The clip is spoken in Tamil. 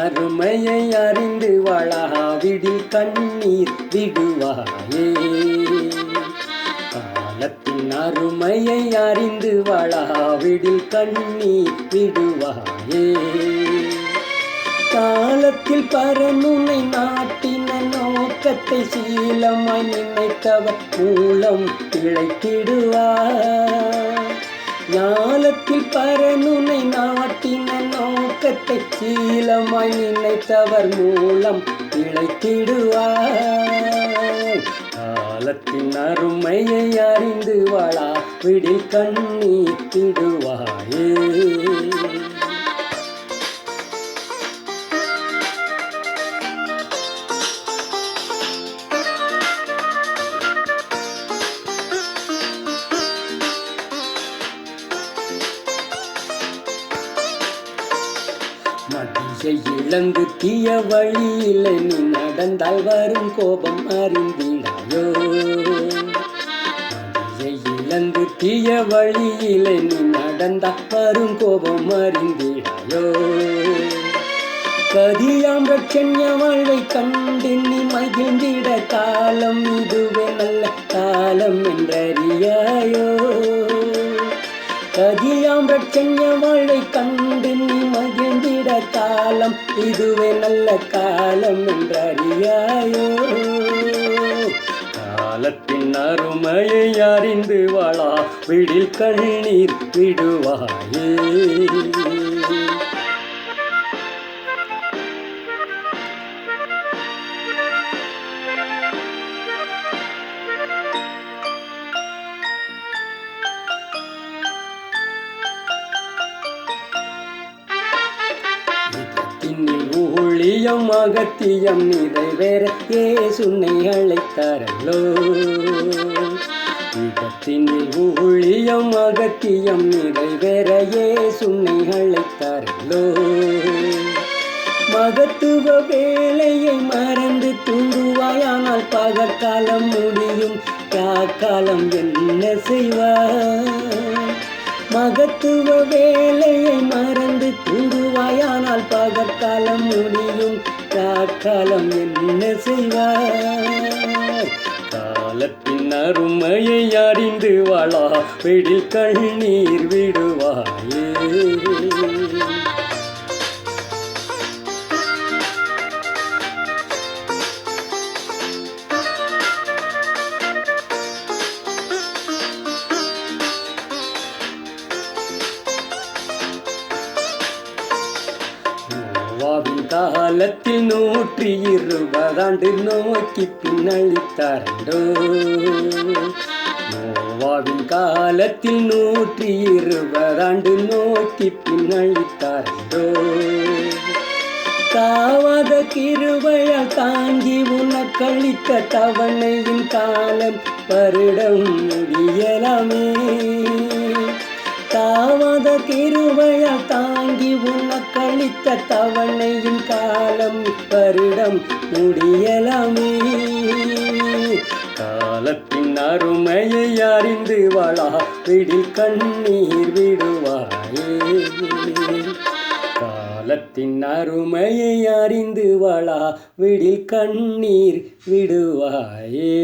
அருமையை அறிந்து வாழாவிடில் கண்ணீர் விடுவாயே. காலத்தின் அருமையை அறிந்து வாழாவிடில் கண்ணீர் விடுவாயே. காலத்தில் பரனுனை நாட்டின நோக்கத்தை சீலமாய் நினைத்தவர் மூலம் பிழைத்திடுவார். ஞாலத்தில் பரனுனை நாட்டின நோக்கத்தை சீலமாய் நினைத்தவர் மூலம் பிழைத்திடுவார். காலத்தின் அருமையை அறிந்து வாழா விடில் கண்ணீர் விடுவாயே. மதியை இழந்து தீய வழியில் நீ நடந்தால் வரும் கோபம் அறிந்திடாயோ. மதியை இழந்து தீய வழியில் நீ நடந்தால் வரும் கோபம் அறிந்திடாயோ. கதியாம் ரட்சண்ய வாழ்வை கண்டு நீ மகிழ்ந்திட காலம் இதுவே நல்ல காலம் என்றறியாயோ. கதியாம் ரட்சண்ய வாழ்வை கண்டு நீ மகிழ்ந்திட காலம் இதுவே நல்ல காலம் என்றறியாயோ. காலத்தின் அருமையை அறிந்து வாழா விடில் கண்ணீர் விடுவாயே. ஊழியம் அகத்தியம் நிறைவேற இயேசுனை அழைத்தாரல்லோ. யுகத்தினில் ஊழியம் அகத்தியம் நிறைவேற இயேசுனை அழைத்தாரல்லோ. மகத்துவ வேலையை மறந்து தூங்குவாயானால் பகற்காலம் முடியும் காலம் என்ன செய்வார். மகத்துவ வேலையை மறந்து தூங்குவாயானால் பகற்காலம் முடியும் காலம் என்ன செய்வார். காலத்தின் அருமையை அறிந்து வாழா விடில் கண்ணீர் விடுவாயே. நோவாவின் காலத்தில் 120 ஆண்டு நோக்கி பின்னழித்தாரண்டோ. நோவாவின் காலத்தில் 120 ஆண்டு நோக்கி பின்னழித்தாரண்டோ. தாவாத கிருபையால் தாங்கி உனக்களித்த தவணையின் காலம் வருடம் முடியலாமே. தாவாத கிருபையால் தாங்கி உனக்களித்த தவணையின் காலம் வருடம் முடியலாமே. காலத்தின் அருமையை அறிந்து வாழா விடில் கண்ணீர் விடுவாயே. காலத்தின் அருமையை அறிந்து வாழா விடில் கண்ணீர் விடுவாயே.